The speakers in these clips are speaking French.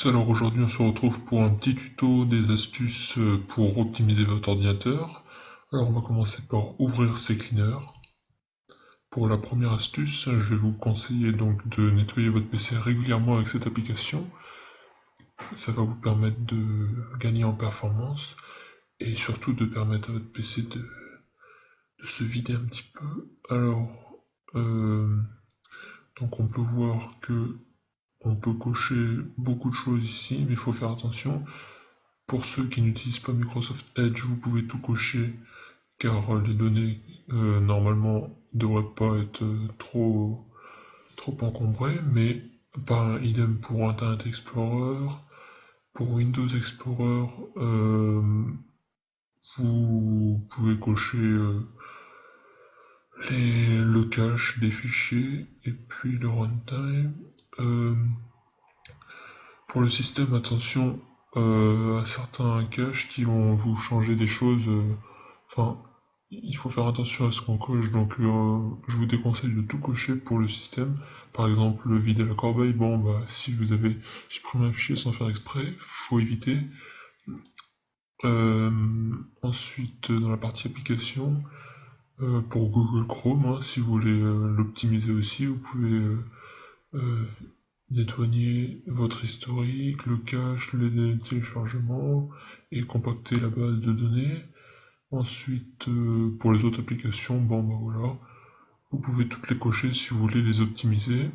tous, alors aujourd'hui on se retrouve pour un petit tuto des astuces pour optimiser votre ordinateur. Alors on va commencer par ouvrir CCleaner. Pour la première astuce, je vais vous conseiller donc de nettoyer votre PC régulièrement avec cette application. Ça va vous permettre de gagner en performance et surtout de permettre à votre PC de se vider un petit peu. Alors, donc on peut voir que on peut cocher beaucoup de choses ici, mais il faut faire attention. Pour ceux qui n'utilisent pas Microsoft Edge, vous pouvez tout cocher car les données normalement ne devraient pas être trop encombrées, mais par idem pour Internet Explorer, pour Windows Explorer, vous pouvez cocher le cache des fichiers et puis le runtime. Euh, pour le système, attention à certains caches qui vont vous changer des choses. Enfin, il faut faire attention à ce qu'on coche, donc je vous déconseille de tout cocher pour le système. Par exemple, vider la corbeille, bon bah si vous avez supprimé un fichier sans faire exprès, faut éviter. Ensuite, dans la partie application, pour Google Chrome, hein, si vous voulez l'optimiser aussi, vous pouvez euh, nettoyer votre historique, le cache, les téléchargements et compacter la base de données. Ensuite, pour les autres applications, bon bah voilà, vous pouvez toutes les cocher si vous voulez les optimiser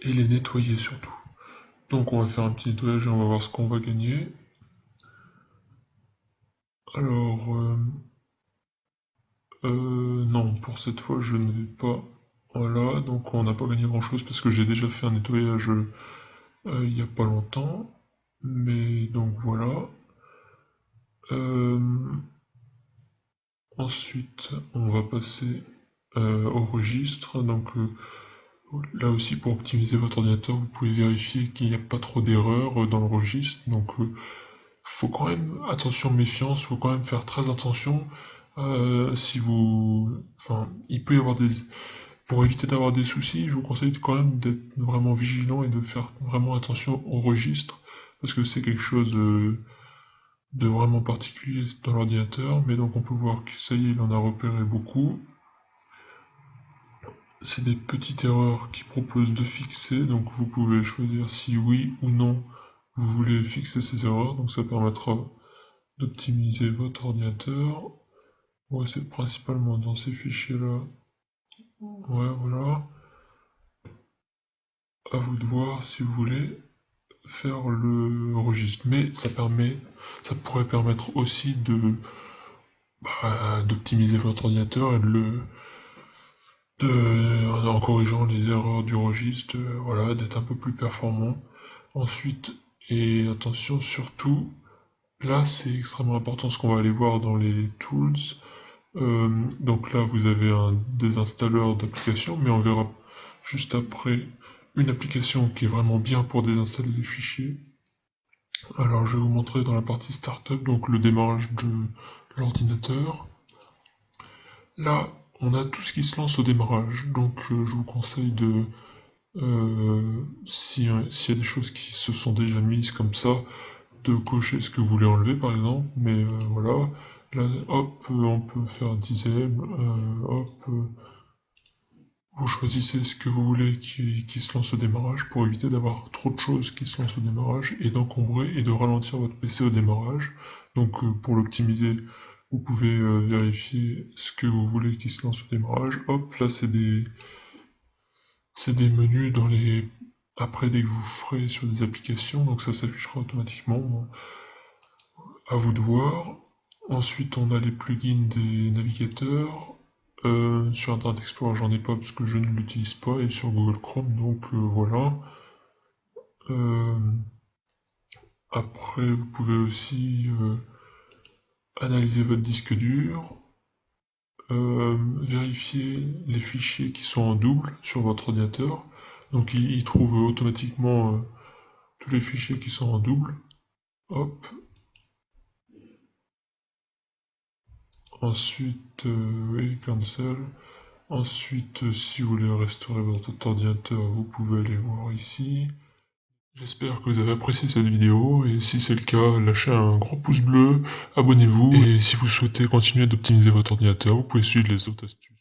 et les nettoyer surtout. Donc on va faire un petit nettoyage et on va voir ce qu'on va gagner. Alors, non, pour cette fois je ne vais pas. Voilà, donc on n'a pas gagné grand chose parce que j'ai déjà fait un nettoyage il n'y a pas longtemps. Mais donc voilà. Euh, Ensuite, on va passer au registre. Donc là aussi, pour optimiser votre ordinateur, vous pouvez vérifier qu'il n'y a pas trop d'erreurs dans le registre. Donc, faut quand même, attention méfiance, faut quand même faire très attention. Si vous, enfin, il peut y avoir des, pour éviter d'avoir des soucis, je vous conseille quand même d'être vraiment vigilant et de faire vraiment attention au registre, parce que c'est quelque chose de vraiment particulier dans l'ordinateur. Mais donc, on peut voir que ça y est, il en a repéré beaucoup. C'est des petites erreurs qui proposent de fixer, donc vous pouvez choisir si oui ou non vous voulez fixer ces erreurs, donc ça permettra d'optimiser votre ordinateur. Ouais, c'est principalement dans ces fichiers-là. Ouais, voilà. À vous de voir si vous voulez faire le registre. Mais ça pourrait permettre aussi d'optimiser votre ordinateur et en corrigeant les erreurs du registre, voilà, d'être un peu plus performant. Ensuite, et attention surtout, là c'est extrêmement important ce qu'on va aller voir dans les tools. Donc là vous avez un désinstalleur d'application, mais on verra juste après une application qui est vraiment bien pour désinstaller les fichiers. Alors je vais vous montrer dans la partie startup, donc le démarrage de l'ordinateur. Là, on a tout ce qui se lance au démarrage, donc je vous conseille de, s'il y a des choses qui se sont déjà mises comme ça, de cocher ce que vous voulez enlever par exemple, mais voilà, là hop, on peut faire disable, hop, vous choisissez ce que vous voulez qui se lance au démarrage pour éviter d'avoir trop de choses qui se lancent au démarrage et d'encombrer et de ralentir votre PC au démarrage. Donc pour l'optimiser, vous pouvez vérifier ce que vous voulez qui se lance au démarrage. Hop, là c'est des menus dans les après dès que vous ferez sur des applications, donc ça s'affichera automatiquement. Bon, à vous de voir. Ensuite, on a les plugins des navigateurs. Sur Internet Explorer, j'en ai pas parce que je ne l'utilise pas, et sur Google Chrome, donc voilà. Euh, Après, vous pouvez aussi analyser votre disque dur, vérifier les fichiers qui sont en double sur votre ordinateur. Donc, il trouve automatiquement tous les fichiers qui sont en double. Hop. Ensuite, oui, cancel. Ensuite, si vous voulez restaurer votre ordinateur, vous pouvez aller voir ici. J'espère que vous avez apprécié cette vidéo, et si c'est le cas, lâchez un gros pouce bleu, abonnez-vous, et si vous souhaitez continuer d'optimiser votre ordinateur, vous pouvez suivre les autres astuces.